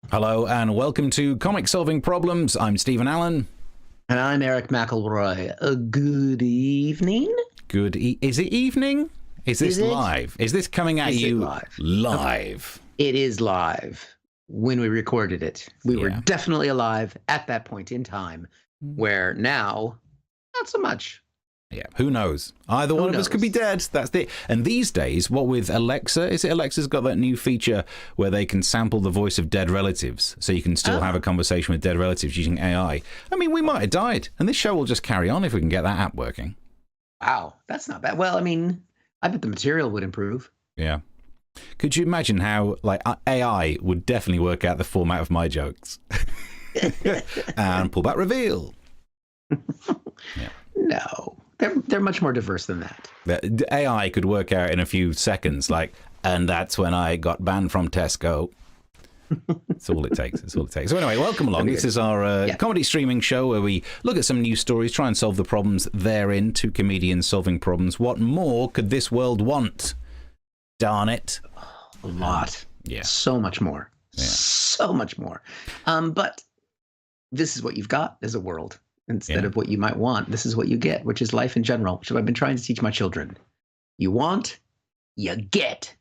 Hello and welcome to Comic Solving Problems. I'm Stephen Allen. And I'm Eric McElroy. Good evening. Is it evening? Is this live? Is this coming at you live? It is live. When we recorded it, we were definitely alive at that point in time, where now, not so much. Yeah, who knows? Either one of us could be dead. That's it. And these days, what with Alexa, is it Alexa's got that new feature where they can sample the voice of dead relatives, so you can still have a conversation with dead relatives using AI. I mean, we might have died, and this show will just carry on if we can get that app working. Wow, that's not bad. Well, I mean, I bet the material would improve. Yeah. Could you imagine how, like, AI would definitely work out the format of my jokes? And pull back reveal. Yeah. No. They're much more diverse than that. The AI could work out in a few seconds, like, and that's when I got banned from Tesco. That's all it takes. That's all it takes. So anyway, welcome along. This is our comedy streaming show where we look at some news stories, try and solve the problems therein. Two comedians solving problems. What more could this world want? Darn it. A lot. Yeah. So much more. Yeah. So much more. But this is what you've got as a world. Instead of what you might want, this is what you get, which is life in general, which is what I've been trying to teach my children. You want, you get.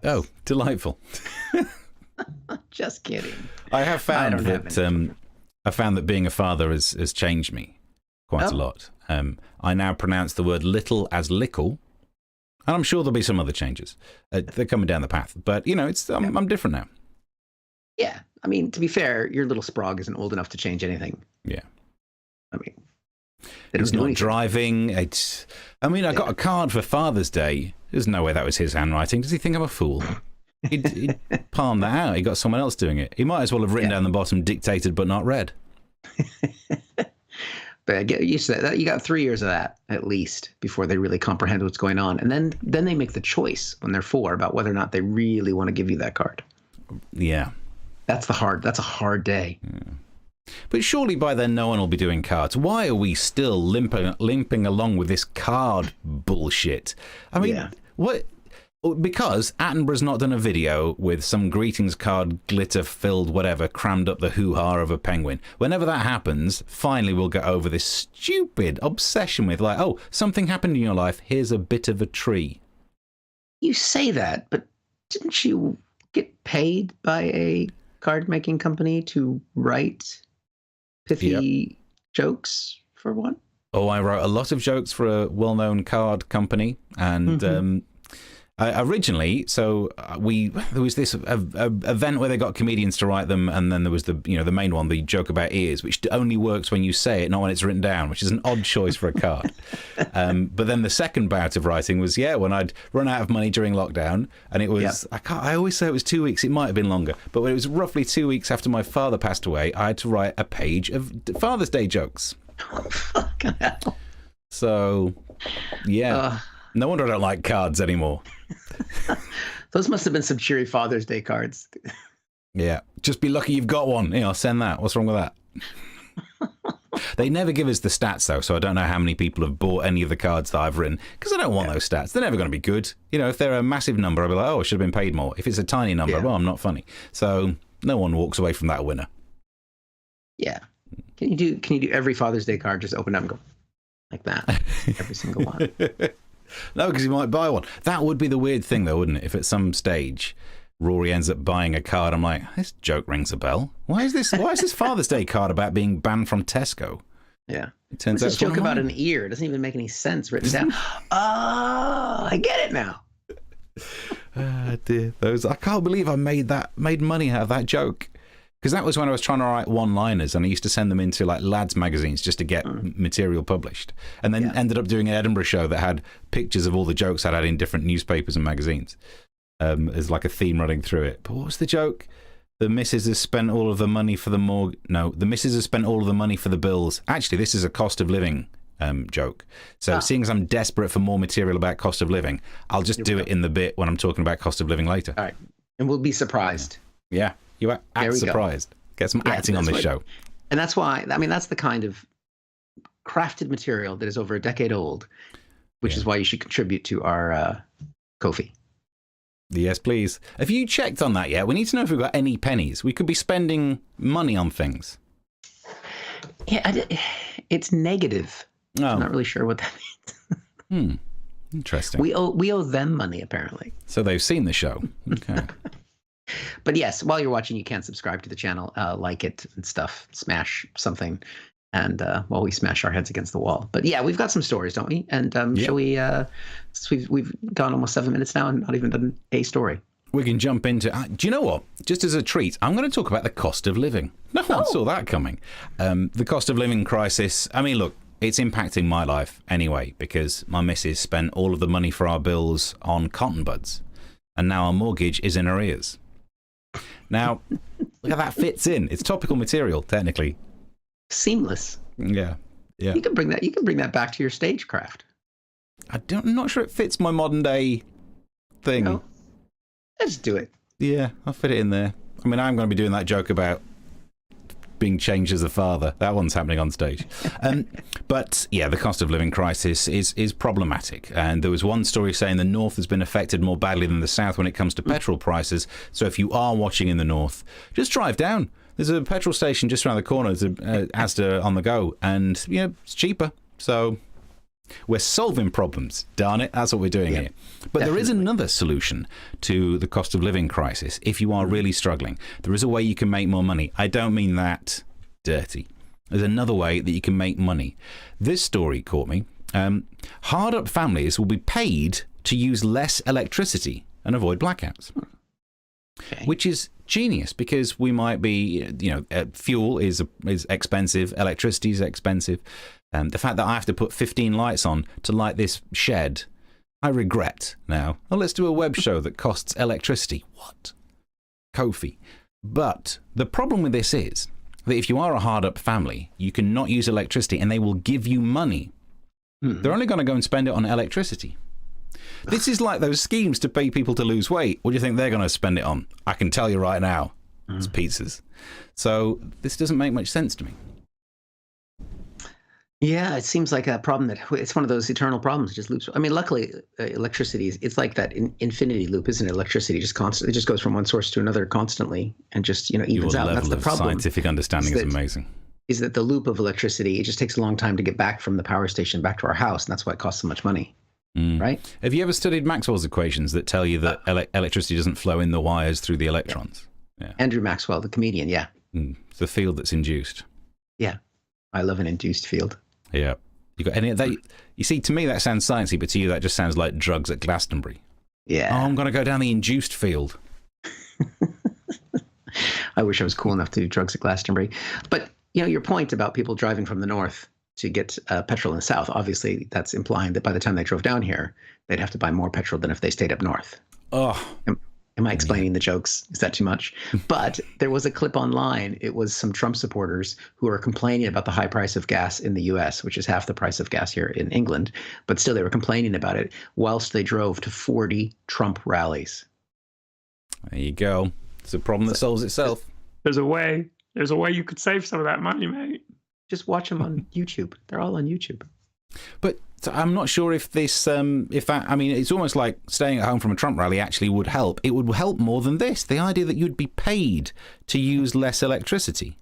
Oh, delightful. Just kidding. I have found I found that being a father has changed me quite a lot. I now pronounce the word little as lickle, and I'm sure there'll be some other changes. They're coming down the path, but you know, I'm different now. Yeah, I mean, to be fair, your little sprog isn't old enough to change anything. Yeah. I mean, he's not driving. I got a card for Father's Day. There's no way that was his handwriting. Does he think I'm a fool? He'd palm that out. He got someone else doing it. He might as well have written down the bottom, dictated but not read. But get used to that. You got 3 years of that at least before they really comprehend what's going on, and then they make the choice when they're 4 about whether or not they really want to give you that card. Yeah, that's a hard day. Yeah. But surely by then no one will be doing cards. Why are we still limping along with this card bullshit? I mean, what? Because Attenborough's not done a video with some greetings card, glitter-filled whatever, crammed up the hoo-ha of a penguin. Whenever that happens, finally we'll get over this stupid obsession with, like, oh, something happened in your life, here's a bit of a tree. You say that, but didn't you get paid by a card-making company to write pithy jokes for one? Oh, I wrote a lot of jokes for a well-known card company, and originally, there was this event where they got comedians to write them, and then there was the main one, the joke about ears, which only works when you say it, not when it's written down, which is an odd choice for a card. But then the second bout of writing was when I'd run out of money during lockdown, and it was I always say it was 2 weeks. It might have been longer, but when it was roughly 2 weeks after my father passed away, I had to write a page of Father's Day jokes. Oh, fucking hell. So, no wonder I don't like cards anymore. Those must have been some cheery Father's Day cards. Yeah, just be lucky you've got one. I'll send that. What's wrong with that? They never give us the stats, though, so I don't know how many people have bought any of the cards that I've written, because I don't want those stats. They're never going to be good. If they're a massive number, I'll be like, oh, I should have been paid more. If it's a tiny number, well, I'm not funny. So no one walks away from that a winner. Yeah. Can you do every Father's Day card, just open up and go like that? Every single one. No, because you might buy one. That would be the weird thing, though, wouldn't it? If at some stage Rory ends up buying a card, I'm like, this joke rings a bell. Why is this Father's Day card about being banned from Tesco? Yeah. It turns out this joke about an ear. It doesn't even make any sense written down. Oh, I get it now. Dear. I can't believe I made money out of that joke. Because that was when I was trying to write one-liners, and I used to send them into like lads magazines just to get material published, and then ended up doing an Edinburgh show that had pictures of all the jokes I'd had in different newspapers and magazines as like a theme running through it. But what was the joke? The missus has spent all of the money for the mortgage. No, the missus has spent all of the money for the bills. Actually, this is a cost of living joke. So seeing as I'm desperate for more material about cost of living, I'll just do it in the bit when I'm talking about cost of living later. All right, and we'll be surprised. Yeah. You act surprised. Get some acting on this show. And that's why, I mean, that's the kind of crafted material that is over a decade old, which is why you should contribute to our Ko-fi. Yes, please. Have you checked on that yet? We need to know if we've got any pennies. We could be spending money on things. Yeah, it's negative. Oh. I'm not really sure what that means. Interesting. We owe them money, apparently. So they've seen the show. Okay. But yes, while you're watching, you can subscribe to the channel, like it and stuff, smash something, and while we smash our heads against the wall. But yeah, we've got some stories, don't we? And shall we? We've gone almost 7 minutes now and not even done a story. We can jump into. Do you know what? Just as a treat, I'm going to talk about the cost of living. No one saw that coming. The cost of living crisis. I mean, look, it's impacting my life anyway because my missus spent all of the money for our bills on cotton buds, and now our mortgage is in arrears. Now, look how that fits in. It's topical material, technically. Seamless. Yeah. You can bring that back to your stagecraft. I'm not sure it fits my modern day thing. No. Let's do it. Yeah, I'll fit it in there. I mean, I'm going to be doing that joke about being changed as a father. That one's happening on stage. But yeah, the cost of living crisis is problematic. And there was one story saying the North has been affected more badly than the South when it comes to petrol prices. So if you are watching in the North, just drive down. There's a petrol station just around the corner. There's a Asda on the go, and it's cheaper. So we're solving problems. Darn it, that's what we're doing here. But definitely. There is another solution to the cost of living crisis. If you are really struggling, there is a way you can make more money. I don't mean that dirty. There's another way that you can make money. This story caught me. Hard-up families will be paid to use less electricity and avoid blackouts. Okay. Which is genius because we might be, fuel is expensive, electricity is expensive. The fact that I have to put 15 lights on to light this shed, I regret now. Well, let's do a web show that costs electricity. What? Ko-fi. But the problem with this is that if you are a hard-up family, you cannot use electricity and they will give you money. They're only going to go and spend it on electricity. This is like those schemes to pay people to lose weight. What do you think they're going to spend it on? I can tell you right now. It's pizzas. So this doesn't make much sense to me. Yeah, it seems like a problem that it's one of those eternal problems. It just loops. I mean, luckily, electricity it's like that infinity loop, isn't it? Electricity just constantly, it just goes from one source to another constantly, and just evens out. That's the problem. Scientific understanding is amazing. Is that the loop of electricity? It just takes a long time to get back from the power station back to our house, and that's why it costs so much money. Right? Have you ever studied Maxwell's equations that tell you that electricity doesn't flow in the wires through the electrons? Yeah. Andrew Maxwell, the comedian. Yeah. It's the field that's induced. Yeah, I love an induced field. Yeah. You got any of that? You see, to me that sounds sciencey, but to you that just sounds like drugs at Glastonbury. Yeah. Oh, I'm going to go down the induced field. I wish I was cool enough to do drugs at Glastonbury. But your point about people driving from the north to get petrol in the south, obviously that's implying that by the time they drove down here, they'd have to buy more petrol than if they stayed up north. Oh. Am I explaining the jokes? Is that too much? But there was a clip online. It was some Trump supporters who were complaining about the high price of gas in the U.S., which is half the price of gas here in England. But still, they were complaining about it whilst they drove to 40 Trump rallies. There you go. It's a problem that solves itself. There's a way. There's a way you could save some of that money, mate. Just watch them on YouTube. They're all on YouTube. But I'm not sure if this, I mean, it's almost like staying at home from a Trump rally actually would help. It would help more than this. The idea that you'd be paid to use less electricity.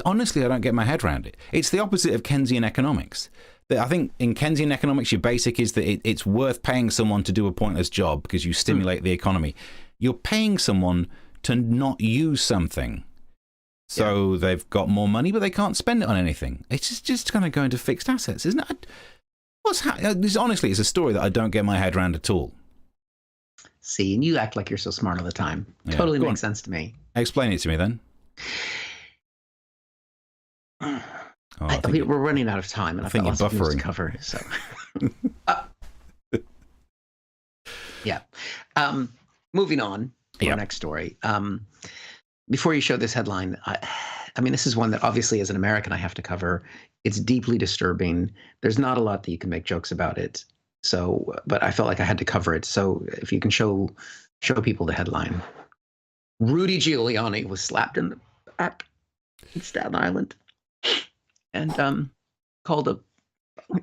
Honestly, I don't get my head around it. It's the opposite of Keynesian economics. I think in Keynesian economics, your basic is that it's worth paying someone to do a pointless job because you stimulate the economy. You're paying someone to not use something. So they've got more money, but they can't spend it on anything. It's just going to go into fixed assets, isn't it? Honestly, it's a story that I don't get my head around at all. See, and you act like you're so smart all the time. Yeah. Totally makes sense to me. Explain it to me then. We're running out of time, and I think you're buffering. To cover, so. Yeah. Moving on to our next story. Before you show this headline, I mean, this is one that obviously as an American I have to cover. It's deeply disturbing. There's not a lot that you can make jokes about it. So, but I felt like I had to cover it. So if you can show people the headline. Rudy Giuliani was slapped in the back in Staten Island and called a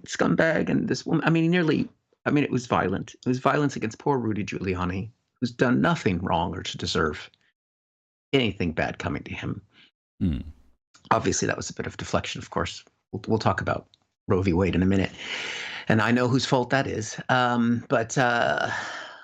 scumbag. And this woman, it was violent. It was violence against poor Rudy Giuliani, who's done nothing wrong or to deserve anything bad coming to him. Obviously, that was a bit of deflection, of course. We'll talk about Roe v. Wade in a minute. And I know whose fault that is.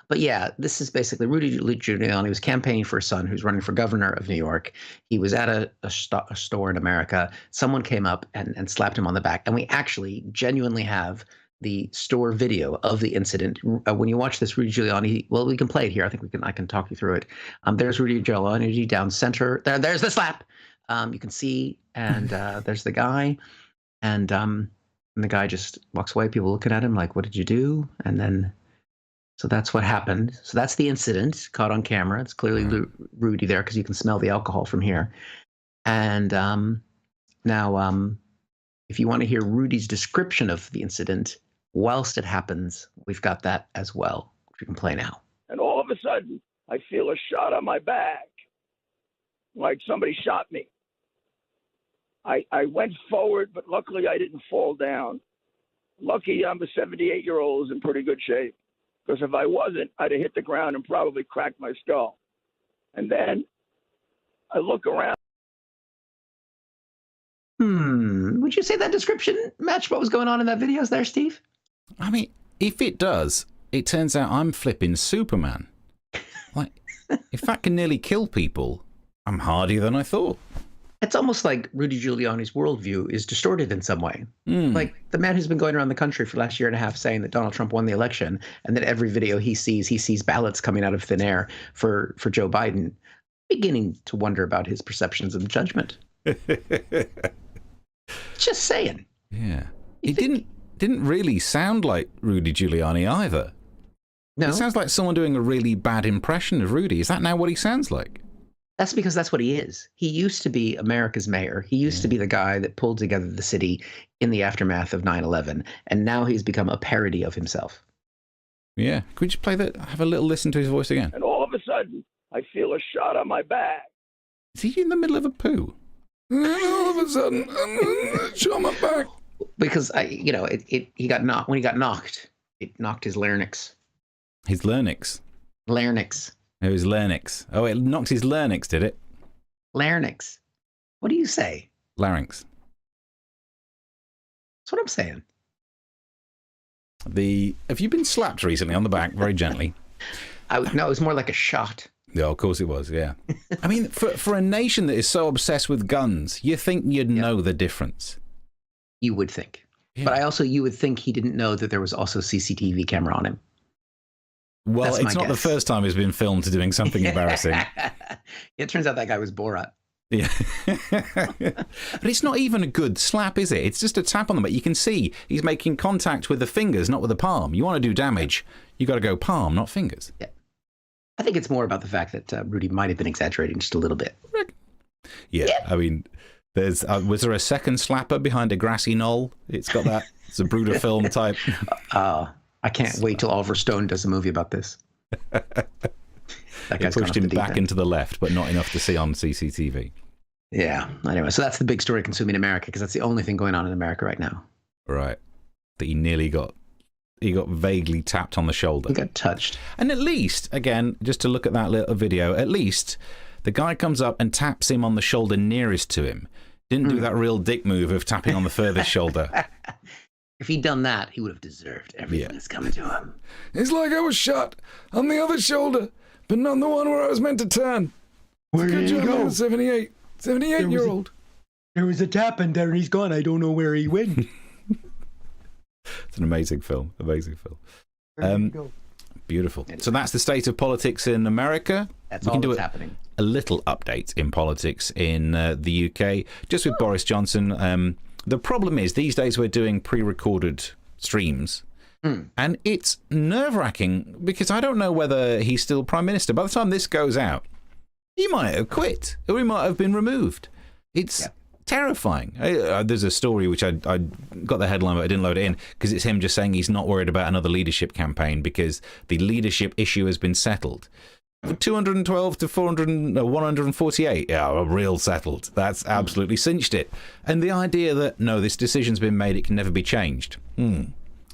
But yeah, this is basically Rudy Giuliani was campaigning for a son who's running for governor of New York. He was at a store in America. Someone came up and slapped him on the back. And we actually genuinely have the store video of the incident. When you watch this, Rudy Giuliani, well, we can play it here. I think I can talk you through it. There's Rudy Giuliani down center. There's the slap. You can see, and there's the guy. And the guy just walks away. People looking at him like, what did you do? And then... So that's what happened. So that's the incident caught on camera. It's clearly Rudy there because you can smell the alcohol from here. And now, if you want to hear Rudy's description of the incident whilst it happens, we've got that as well, which we can play now. And all of a sudden, I feel a shot on my back, like somebody shot me. I went forward, but luckily I didn't fall down. Lucky I'm a 78-year-old who's in pretty good shape. Because if I wasn't, I'd have hit the ground and probably cracked my skull. And then I look around. Would you say that description matched what was going on in that video there, Steve? I mean, if it does, it turns out I'm flipping Superman. Like, if that can nearly kill people, I'm hardier than I thought. It's almost like Rudy Giuliani's worldview is distorted in some way. Like the man who's been going around the country for the last year and a half saying that Donald Trump won the election, and that every video he sees ballots coming out of thin air for Joe Biden, beginning to wonder about his perceptions of judgment. Just saying. Yeah. He didn't really sound like Rudy Giuliani either. No. It sounds like someone doing a really bad impression of Rudy. Is that now what he sounds like? That's because that's what he is. He used to be America's mayor. He used to be the guy that pulled together the city in the aftermath of 9/11. And now he's become a parody of himself. Yeah. Could we just play that? Have a little listen to his voice again. And all of a sudden, I feel a shot on my back. Is he in the middle of a poo? And all of a sudden, shot on my back. Because he got knocked. When he got knocked, it knocked his larynx. His larynx. Larynx. It was larynx. Oh, it knocked his larynx, did it? Larynx. What do you say? Larynx. That's what I'm saying. Have you been slapped recently on the back very gently? No, it was more like a shot. Yeah, of course it was, yeah. I mean, for a nation that is so obsessed with guns, you think you'd know the difference. You would think. Yeah. But you would think he didn't know that there was also CCTV camera on him. Well, it's not the first time he's been filmed doing something embarrassing. It turns out that guy was Borat. Yeah. But it's not even a good slap, is it? It's just a tap on the back. You can see he's making contact with the fingers, not with the palm. You want to do damage, you got to go palm, not fingers. Yeah. I think it's more about the fact that Rudy might have been exaggerating just a little bit. Yeah. I mean, was there a second slapper behind a grassy knoll? It's got that Zapruder film type. I can't wait till Oliver Stone does a movie about this. That guy's pushed him back into the left, but not enough to see on CCTV. Yeah. Anyway, so that's the big story consuming America, because that's the only thing going on in America right now. Right. That he nearly got vaguely tapped on the shoulder. He got touched. And at least, again, just to look at that little video, at least the guy comes up and taps him on the shoulder nearest to him. Didn't do that real dick move of tapping on the furthest shoulder. If he'd done that, he would have deserved everything that's coming to him. It's like I was shot on the other shoulder, but not the one where I was meant to turn. Where did he go? 78-year-old. There was a tap in there and he's gone. I don't know where he went. It's an amazing film. Beautiful. So that's the state of politics in America. That's all that's happening. A little update in politics in the UK, just with Boris Johnson. The problem is these days we're doing pre-recorded streams, and it's nerve-wracking because I don't know whether he's still Prime Minister. By the time this goes out, he might have quit or he might have been removed. It's terrifying. There's a story which I got the headline, but I didn't load it in because it's him just saying he's not worried about another leadership campaign because the leadership issue has been settled. 212 to 148. Yeah, real settled. That's absolutely cinched it. And the idea that, no, this decision's been made, it can never be changed.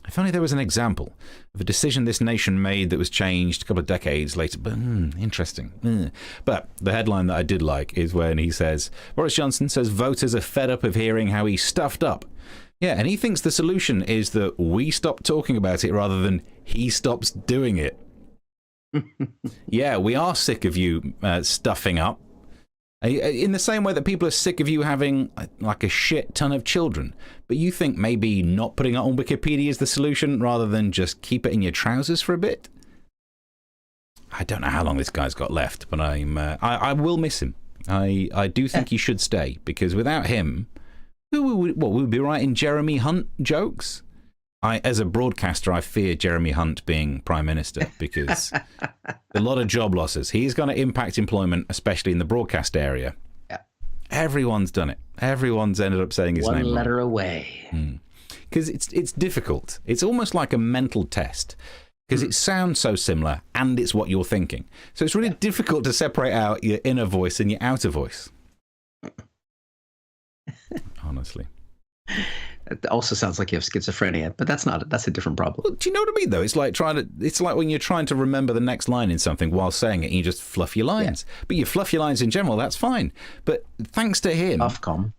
If only there was an example of a decision this nation made that was changed a couple of decades later. But interesting. But the headline that I did like is when he says, Boris Johnson says voters are fed up of hearing how he stuffed up. Yeah, and he thinks the solution is that we stop talking about it rather than he stops doing it. Yeah, we are sick of you stuffing up. In the same way that people are sick of you having like a shit ton of children. But you think maybe not putting it on Wikipedia is the solution rather than just keep it in your trousers for a bit? I don't know how long this guy's got left, but I will miss him. I do think he should stay, because without him, we would be writing Jeremy Hunt jokes? As a broadcaster, I fear Jeremy Hunt being Prime Minister, because a lot of job losses. He's going to impact employment, especially in the broadcast area. Yeah. Everyone's done it. Everyone's ended up saying his name one wrong. letter away. Because it's difficult. It's almost like a mental test, because it sounds so similar and it's what you're thinking. So it's really difficult to separate out your inner voice and your outer voice. Honestly. It also sounds like you have schizophrenia, but that's a different problem. Well, do you know what I mean, though? It's like when you're trying to remember the next line in something while saying it, and you just fluff your lines. Yeah. But you fluff your lines in general, that's fine. But thanks to him... Ofcom.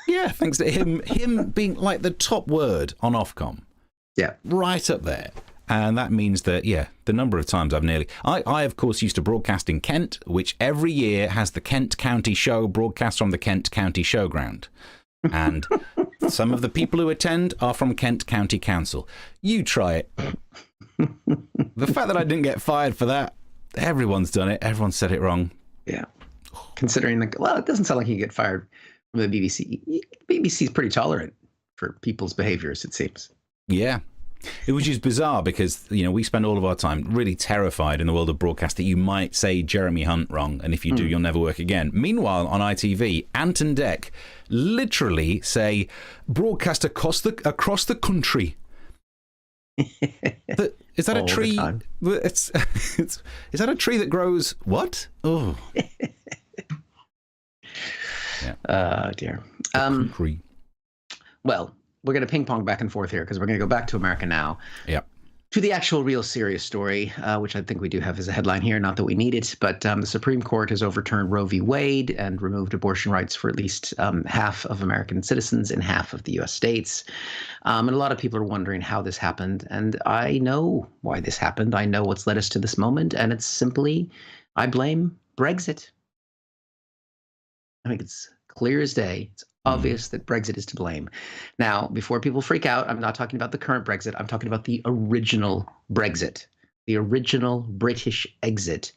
Yeah, thanks to him being like the top word on Ofcom. Yeah. Right up there. And that means that, the number of times I of course used to broadcast in Kent, which every year has the Kent County Show broadcast from the Kent County Showground. And some of the people who attend are from Kent County Council. You try it. The fact that I didn't get fired for that, everyone's done it. Everyone's said it wrong. Yeah. Considering it doesn't sound like you get fired from the BBC. BBC's pretty tolerant for people's behaviors, it seems. Yeah. Which is bizarre, because we spend all of our time really terrified in the world of broadcast that you might say Jeremy Hunt wrong, and if you do, you'll never work again. Meanwhile, on ITV, Ant and Dec literally say broadcast across the country. Is that a tree? Is that a tree that grows what? Oh, yeah. Oh dear. Well, we're going to ping pong back and forth here, because we're going to go back to America now. Yeah. To the actual real serious story, which I think we do have as a headline here. Not that we need it, but the Supreme Court has overturned Roe v. Wade and removed abortion rights for at least half of American citizens in half of the U.S. states. And a lot of people are wondering how this happened. And I know why this happened. I know what's led us to this moment. And it's simply, I blame Brexit. I think it's clear as day. It's obvious that Brexit is to blame. Now, before people freak out, I'm not talking about the current Brexit. I'm talking about the original Brexit, the original British exit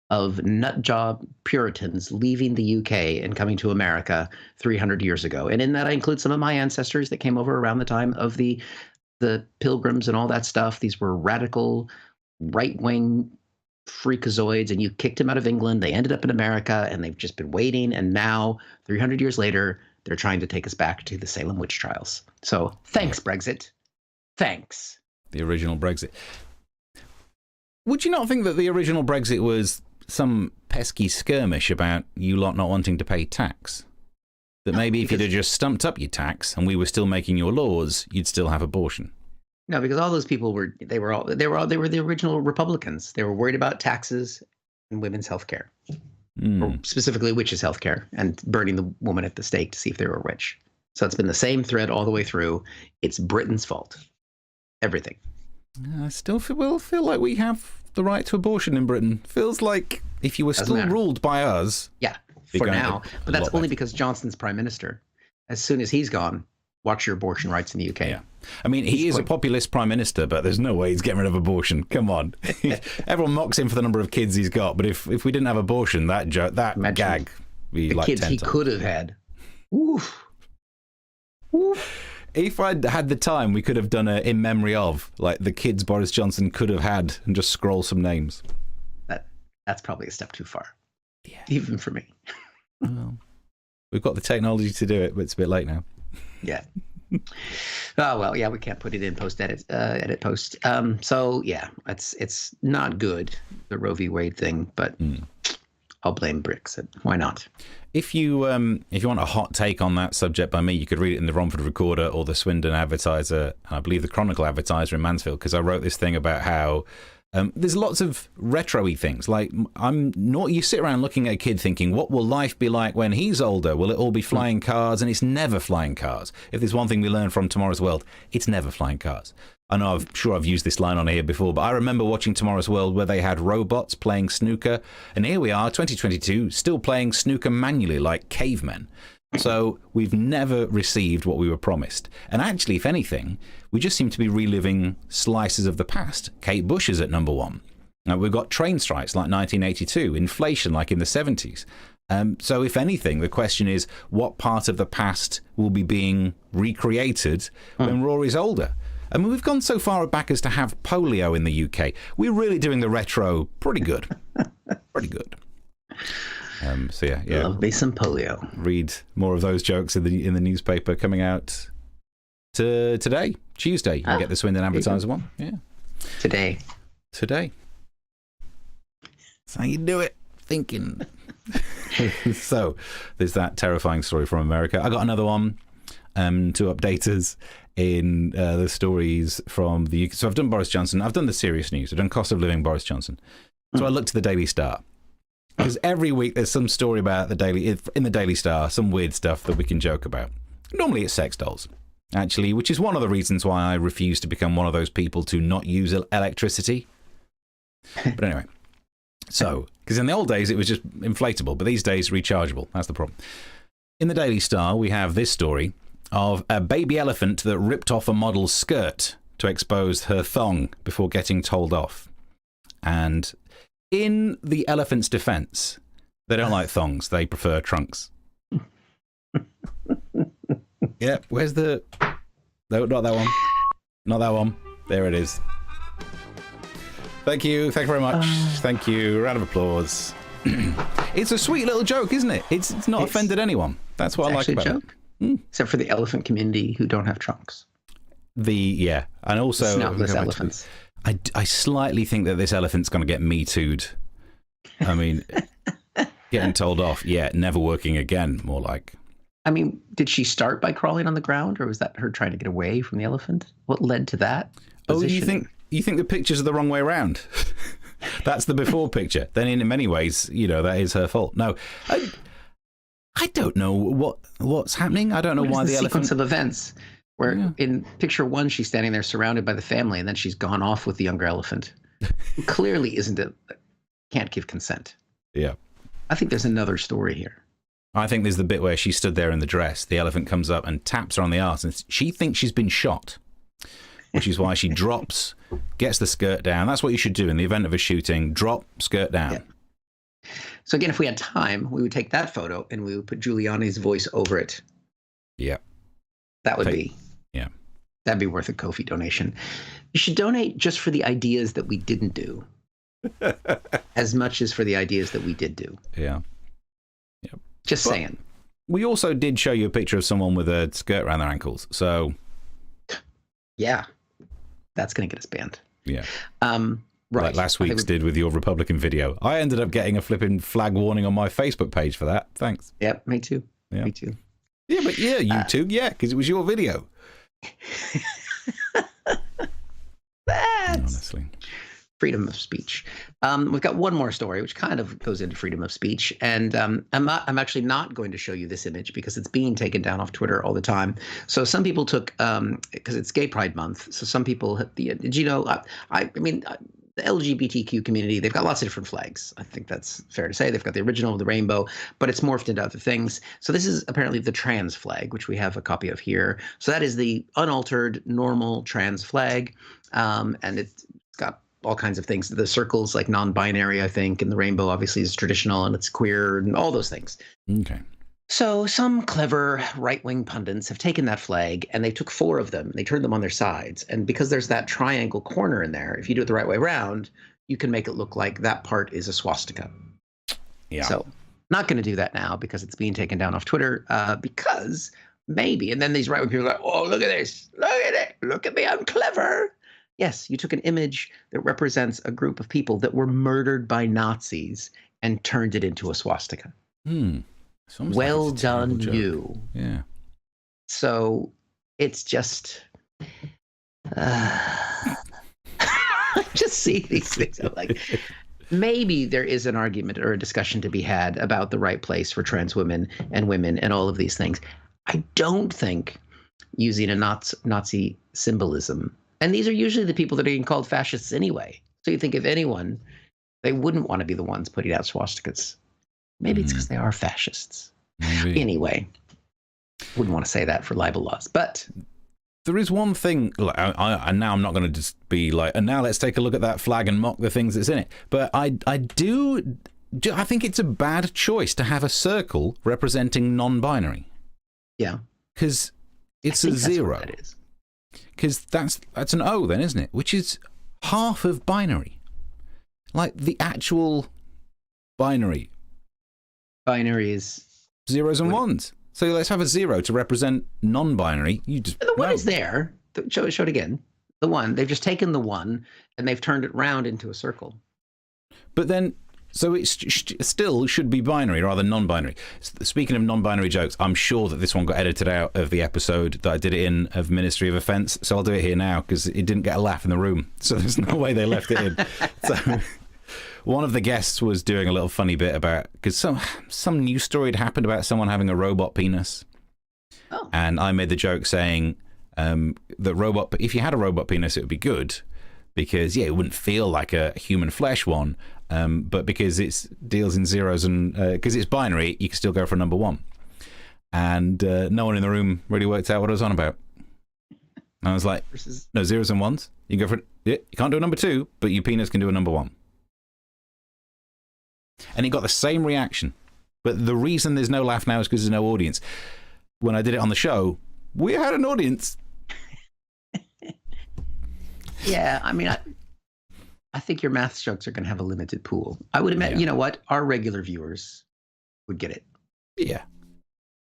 of nutjob Puritans leaving the UK and coming to America 300 years ago. And in that, I include some of my ancestors that came over around the time of the Pilgrims and all that stuff. These were radical, right-wing freakazoids, and you kicked them out of England. They ended up in America, and they've just been waiting. And now, 300 years later, they're trying to take us back to the Salem witch trials. So thanks, Brexit. Thanks. The original Brexit. Would you not think that the original Brexit was some pesky skirmish about you lot not wanting to pay tax? That maybe if you'd have just stumped up your tax and we were still making your laws, you'd still have abortion. No, because all those people were the original Republicans. They were worried about taxes and women's health care. Or specifically witches' health care, and burning the woman at the stake to see if they were a witch. So it's been the same thread all the way through. It's Britain's fault. Everything. I still feel like we have the right to abortion in Britain. Feels like if you were still ruled by us. Yeah, for now. But that's only because Johnson's prime minister. As soon as he's gone, watch your abortion rights in the UK. Yeah. I mean, he is a populist prime minister, but there's no way he's getting rid of abortion. Come on. Everyone mocks him for the number of kids he's got, but if we didn't have abortion, that gag be the like kids 10 he times. could have had. Oof. Oof. If I'd had the time, we could have done a in memory of, like, the kids Boris Johnson could have had, and just scroll some names. That's probably a step too far. Yeah. Even for me. Well, we've got the technology to do it, but it's a bit late now. Yeah. Oh well, yeah, we can't put it in edit post. So yeah, it's not good, the Roe v. Wade thing, but I'll blame Brexit. Why not? If you want a hot take on that subject by me, you could read it in the Romford Recorder or the Swindon Advertiser, and I believe the Chronicle Advertiser in Mansfield, because I wrote this thing about how there's lots of retro-y things. Like, you sit around looking at a kid thinking, what will life be like when he's older? Will it all be flying cars? And it's never flying cars. If there's one thing we learn from Tomorrow's World, it's never flying cars. I know I've used this line on here before, but I remember watching Tomorrow's World where they had robots playing snooker, and here we are, 2022, still playing snooker manually like cavemen. So we've never received what we were promised. And actually, if anything, we just seem to be reliving slices of the past. Kate Bush is at number one. Now, we've got train strikes like 1982, inflation like in the 70s. So if anything, the question is, what part of the past will be being recreated when Rory's older? I mean, we've gone so far back as to have polio in the UK. We're really doing the retro pretty good. Pretty good. So yeah. Love me some polio. Read more of those jokes in the newspaper coming out today, Tuesday. You can get the Swindon Advertiser one. Yeah. Today. That's how you do it. Thinking. So there's that terrifying story from America. I got another one to update us in the stories from the UK. So I've done Boris Johnson. I've done the serious news. I've done cost of living Boris Johnson. So I looked at the Daily Star. Because every week there's some story about in the Daily Star, some weird stuff that we can joke about. Normally it's sex dolls, actually, which is one of the reasons why I refuse to become one of those people to not use electricity. But anyway, so, because in the old days it was just inflatable, but these days rechargeable. That's the problem. In the Daily Star, we have this story of a baby elephant that ripped off a model's skirt to expose her thong before getting told off. And in the elephant's defense, they don't like thongs. They prefer trunks. Yeah, where's the... No, not that one. Not that one. There it is. Thank you. Thank you very much. Thank you. Round of applause. It's a sweet little joke, isn't it? It's not offended anyone. That's what I like about it. Except for the elephant community who don't have trunks. And also... Snoutless elephants. I slightly think that this elephant's going to get Me Too'd. I mean, getting told off, never working again, more like. I mean, did she start by crawling on the ground, or was that her trying to get away from the elephant? What led to that? Oh, you think the pictures are the wrong way around? That's the before picture. Then in many ways, that is her fault. No, I don't know what's happening. I don't know why the sequence of events. Where in picture one, she's standing there surrounded by the family, and then she's gone off with the younger elephant. Who clearly can't give consent. Yeah. I think there's another story here. I think there's the bit where she stood there in the dress. The elephant comes up and taps her on the arse, and she thinks she's been shot, which is why she drops, gets the skirt down. That's what you should do in the event of a shooting. Drop, skirt down. Yeah. So again, if we had time, we would take that photo and we would put Giuliani's voice over it. Yeah. That would be... Yeah. That'd be worth a Ko-fi donation. You should donate just for the ideas that we didn't do. As much as for the ideas that we did do. Yeah. Just saying. We also did show you a picture of someone with a skirt around their ankles. So. Yeah. That's going to get us banned. Yeah. Right. Like last week's did with your Republican video. I ended up getting a flipping flag warning on my Facebook page for that. Thanks. Yep. Me too. Yeah. Me too. Yeah, but you too. Yeah, because it was your video. Honestly. Freedom of speech. We've got one more story, which kind of goes into freedom of speech, and I'm actually not going to show you this image because it's being taken down off Twitter all the time. So some people took because it's Gay Pride Month. So some people, did you know? I mean. The LGBTQ community, they've got lots of different flags. I think that's fair to say. They've got the original, the rainbow, but it's morphed into other things. So this is apparently the trans flag, which we have a copy of here. So that is the unaltered, normal trans flag. And it's got all kinds of things. The circle's like non-binary, I think, and the rainbow obviously is traditional and it's queer and all those things. Okay. So some clever right-wing pundits have taken that flag and they took 4 of them. They turned them on their sides. And because there's that triangle corner in there, if you do it the right way around, you can make it look like that part is a swastika. Yeah. So not going to do that now because it's being taken down off Twitter because maybe. And then these right-wing people are like, oh, look at this. Look at it. Look at me. I'm clever. Yes, you took an image that represents a group of people that were murdered by Nazis. and turned it into a swastika. It's almost Well like it's a terrible done, joke. you. Yeah. So it's just, I just see these things. I'm like, maybe there is an argument or a discussion to be had about the right place for trans women and all of these things. I don't think using a Nazi symbolism, and these are usually the people that are being called fascists anyway. So you think if anyone, they wouldn't want to be the ones putting out swastikas. Maybe it's because they are fascists. Maybe. Anyway, wouldn't want to say that for libel laws, but there is one thing, like, and now I'm not going to just be like, and now let's take a look at that flag and mock the things that's in it. But I think it's a bad choice to have a circle representing non-binary. Yeah. Because it's a zero. That is. Because that's an O then, isn't it? Which is half of binary. Like the actual binary. Binary is Zeros and ones. So let's have a zero to represent non-binary. You just the one is there. Show it again. The one. They've just taken the one and they've turned it round into a circle. But then, so it still should be binary rather than non-binary. Speaking of non-binary jokes, I'm sure that this one got edited out of the episode that I did it in of Ministry of Offence. So I'll do it here now because it didn't get a laugh in the room. So there's no way they left it in. So one of the guests was doing a little funny bit about, because some news story had happened about someone having a robot penis. Oh. And I made the joke saying that if you had a robot penis, it would be good because, yeah, it wouldn't feel like a human flesh one. But because it deals in zeros and because it's binary, you can still go for number one. And no one in the room really worked out what I was on about. And I was like, no, zeros and ones. You can go for you can't do a number two, but your penis can do a number one. And it got the same reaction. But the reason there's no laugh now is because there's no audience. When I did it on the show, we had an audience. Yeah, I mean, I think your math jokes are going to have a limited pool. I would imagine, you know what? Our regular viewers would get it. Yeah.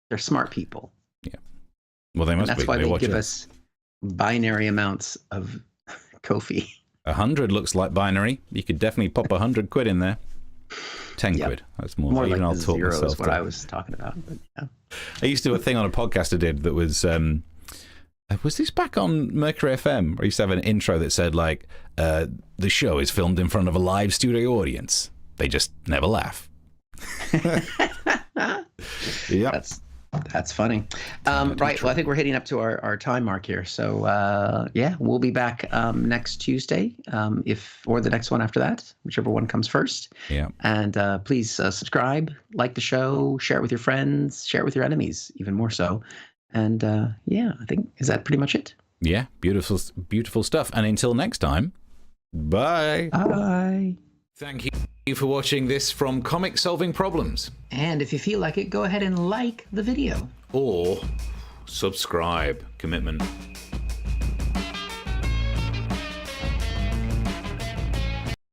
They're smart people. Yeah. Well, they must be. That's why they give us binary amounts of Ko-fi. 100 looks like binary. You could definitely pop 100 quid in there. 10 quid. That's more like even the I'll talk zero myself is what to. I was talking about. But yeah. I used to do a thing on a podcast I did that was this back on Mercury FM? Where I used to have an intro that said, like, the show is filmed in front of a live studio audience. They just never laugh. Yeah. That's funny. Right. Well, I think we're heading up to our time mark here. So, yeah, we'll be back next Tuesday, or the next one after that, whichever one comes first. Yeah. And please subscribe, like the show, share it with your friends, share it with your enemies, even more so. And yeah, I think, is that pretty much it? Yeah. Beautiful, beautiful stuff. And until next time, bye. Bye. Thank you for watching this from Comic Solving Problems. And if you feel like it, go ahead and like the video. Or subscribe. Commitment.